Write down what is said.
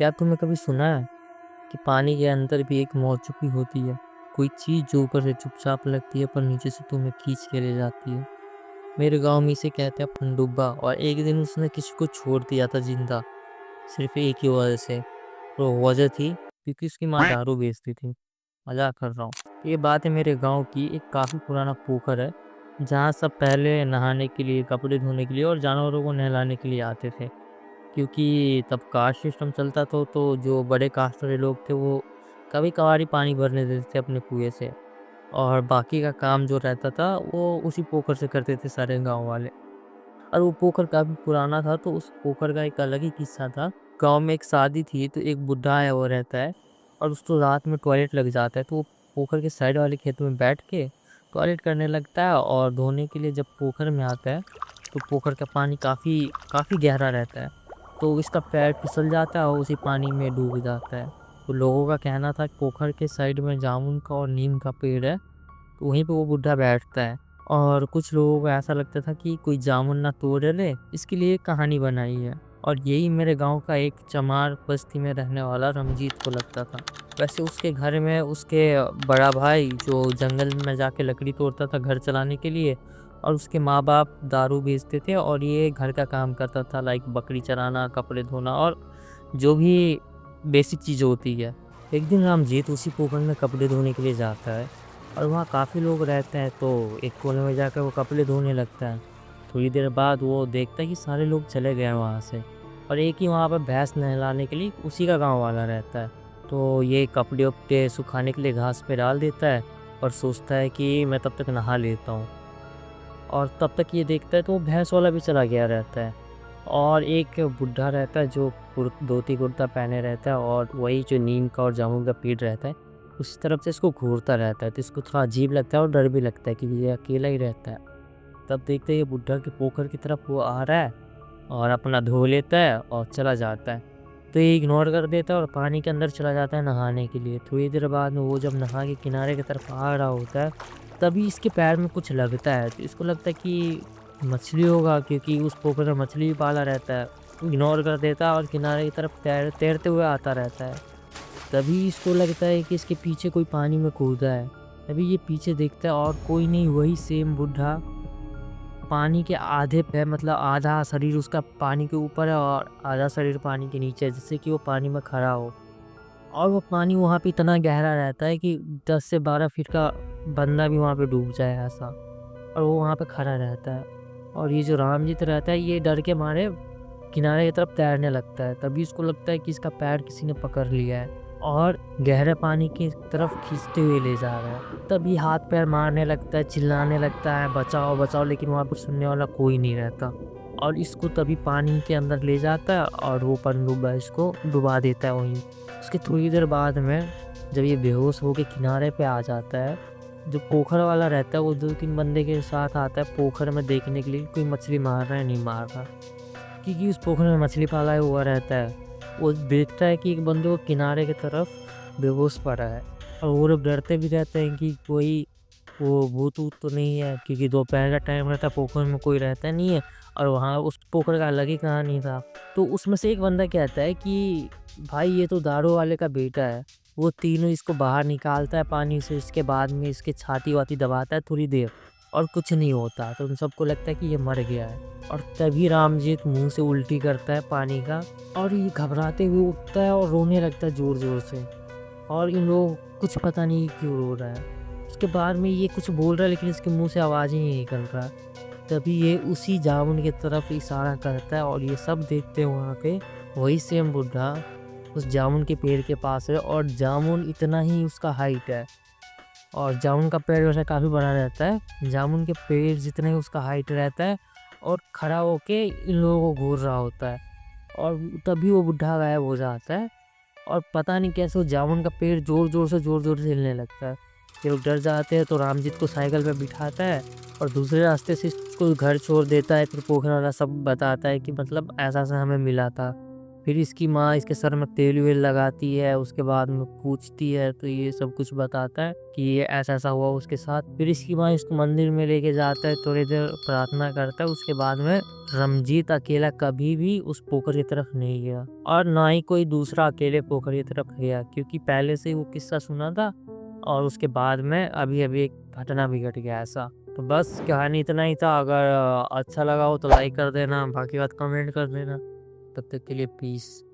क्या तुमने कभी सुना है कि पानी के अंदर भी एक मौजूदगी होती है? कोई चीज़ जो ऊपर से चुपचाप लगती है पर नीचे से तुम्हें खींच के ले जाती है। मेरे गाँव में इसे कहते हैं पनडुब्बा और एक दिन उसने किसी को छोड़ दिया था ज़िंदा, सिर्फ़ एक ही वजह से। वो वजह थी क्योंकि उसकी माँ दारू बेचती थी। मज़ाक कर रहा हूँ। ये बात है मेरे गाँव की एक काफ़ी पुराना पोखर है, जहाँ सब पहले नहाने के लिए, कपड़े धोने के लिए और जानवरों को नहलाने के लिए आते थे। क्योंकि तब कास्ट सिस्टम चलता था तो जो बड़े कास्ट वाले लोग थे वो कभी-कभार ही पानी भरने देते थे अपने कुएँ से और बाकी का काम जो रहता था वो उसी पोखर से करते थे सारे गाँव वाले। और वो पोखर काफ़ी पुराना था तो उस पोखर का एक अलग ही किस्सा था। गाँव में एक शादी थी तो एक बुड्ढा है वो रहता है और उसको रात में टॉयलेट लग जाता है तो वो पोखर के साइड वाले खेत में बैठ के टॉयलेट करने लगता है और धोने के लिए जब पोखर में आता है तो पोखर का पानी काफ़ी काफ़ी गहरा रहता है। तो इसका पैर फिसल जाता है और उसी पानी में डूब जाता है। तो लोगों का कहना था कि पोखर के साइड में जामुन का और नीम का पेड़ है, तो वहीं पे वो बुड्ढा बैठता है। और कुछ लोगों को ऐसा लगता था कि कोई जामुन ना तोड़ ले, इसके लिए एक कहानी बनाई है। और यही मेरे गाँव का एक चमार बस्ती में रहने वाला रमजीत को लगता था। वैसे उसके घर में उसके बड़ा भाई जो जंगल में जाके लकड़ी तोड़ता था घर चलाने के लिए और उसके माँ-बाप दारू बेचते थे और ये घर का काम करता था लाइक बकरी चराना, कपड़े धोना और जो भी बेसिक चीज़ें होती है। एक दिन रामजीत उसी पोखर में कपड़े धोने के लिए जाता है और वहाँ काफ़ी लोग रहते हैं तो एक कोने में जाकर वो कपड़े धोने लगता है। थोड़ी देर बाद वो देखता है कि सारे लोग चले गए हैं वहाँ से और एक ही वहाँ पर भैंस नहलाने के लिए उसी का गाँव वाला रहता है। तो ये कपड़े-वपड़े सुखाने के लिए घास पे डाल देता है और सोचता है कि मैं तब तक नहा लेता हूँ। और तब तक ये देखता है तो वो भैंस वाला भी चला गया रहता है। और एक बुड्ढा रहता है जो धोती कुर्ता पहने रहता है और वही जो नीम का और जामुन का पेड़ रहता है, उसी तरफ से इसको घूरता रहता है। तो इसको थोड़ा अजीब लगता है और डर भी लगता है कि ये अकेला ही रहता है। तब देखते हैं ये बुड्ढा के पोखर की तरफ वो आ रहा है और अपना धो लेता है और चला जाता है। तो ये इग्नोर कर देता है और पानी के अंदर चला जाता है नहाने के लिए। थोड़ी देर बाद में वो जब नहा के किनारे की तरफ आ रहा होता है, तभी इसके पैर में कुछ लगता है। तो इसको लगता है कि मछली होगा क्योंकि उस पोखर में मछली भी पाला रहता है। इग्नोर कर देता है और किनारे की तरफ तैरते हुए आता रहता है। तभी इसको लगता है कि इसके पीछे कोई पानी में कूदा है। तभी ये पीछे देखता है और कोई नहीं, वही सेम बुड्ढा पानी के आधे पैर मतलब आधा शरीर उसका पानी के ऊपर है और आधा शरीर पानी के नीचे है, जिससे कि वो पानी में खड़ा हो। और वो पानी वहाँ पे इतना गहरा रहता है कि 10 से 12 फीट का बंदा भी वहाँ पे डूब जाए ऐसा। और वो वहाँ पे खड़ा रहता है। और ये जो रामजीत रहता है ये डर के मारे किनारे की तरफ तैरने लगता है। तभी इसको लगता है कि इसका पैर किसी ने पकड़ लिया है और गहरे पानी की तरफ खींचते हुए ले जा रहा है। तभी हाथ पैर मारने लगता है, चिल्लाने लगता है बचाओ बचाओ, लेकिन वहाँ पर सुनने वाला कोई नहीं रहता। और इसको तभी पानी के अंदर ले जाता है और वो पनडुब्बा इसको डुबा देता है वहीं। उसके थोड़ी देर बाद में जब ये बेहोश होके किनारे पे आ जाता है, जो पोखर वाला रहता है वो 2-3 बंदे के साथ आता है पोखर में देखने के लिए कोई मछली मार रहा है नहीं मार रहा। क्योंकि उस पोखर में मछली पाला हुआ रहता है। वो देखता है कि एक बंदे को किनारे की तरफ बेहोश पड़ा है और वो लोग डरते भी रहते हैं कि कोई वो भूत-वूत तो नहीं है, क्योंकि दोपहर का टाइम रहता है, पोखर में कोई रहता नहीं है और वहाँ उस पोखर का अलग ही कहानी था। तो उसमें से एक बंदा कहता है कि भाई ये तो दारू वाले का बेटा है। वो तीनों इसको बाहर निकालता है पानी से, इसके बाद में इसकी छाती-वाती दबाता है थोड़ी देर और कुछ नहीं होता। तो उन सबको लगता है कि ये मर गया है। और तभी रामजीत मुँह से उल्टी करता है पानी का और ये घबराते हुए उठता है और रोने लगता है ज़ोर-ज़ोर से। और इन लोगों को कुछ पता नहीं क्यों रो रहा है। उसके बाद में ये कुछ बोल रहा है लेकिन इसके मुँह से आवाज़ ही नहीं निकल रहा। तभी ये उसी जामुन की तरफ इशारा करता है और ये सब देखते हैं वहाँ पे वही सेम बुड्ढा उस जामुन के पेड़ के पास है और जामुन इतना ही उसका हाइट है। और जामुन का पेड़ वैसे काफ़ी बड़ा रहता है। जामुन के पेड़ जितना ही उसका हाइट रहता है और खड़ा होके इन लोगों को घूर रहा होता है। और तभी वो बुड्ढा गायब हो जाता है और पता नहीं कैसे वो जामुन का पेड़ ज़ोर-ज़ोर से हिलने लगता है। ये लोग डर जाते हैं तो रामजीत को साइकिल पे बिठाता है और दूसरे रास्ते से इसको घर छोड़ देता है। फिर पोखर वाला सब बताता है कि मतलब ऐसा-ऐसा हमें मिला था। फिर इसकी माँ इसके सर में तेल-वेल लगाती है, उसके बाद में पूछती है, तो ये सब कुछ बताता है कि ये ऐसा-ऐसा हुआ उसके साथ। फिर इसकी माँ इसको मंदिर में लेके जाता है, थोड़ी देर प्रार्थना करता है, उसके बाद में रमजीत अकेला कभी भी उस पोखर की तरफ नहीं गया और ना ही कोई दूसरा अकेले पोखर की तरफ गया, क्योंकि पहले से ही वो किस्सा सुना था और उसके बाद में अभी-अभी एक घटना भी घट गया ऐसा। तो बस कहानी इतना ही था। अगर अच्छा लगा हो तो लाइक कर देना, बाकी बात कमेंट कर देना। तब तक के लिए पीस।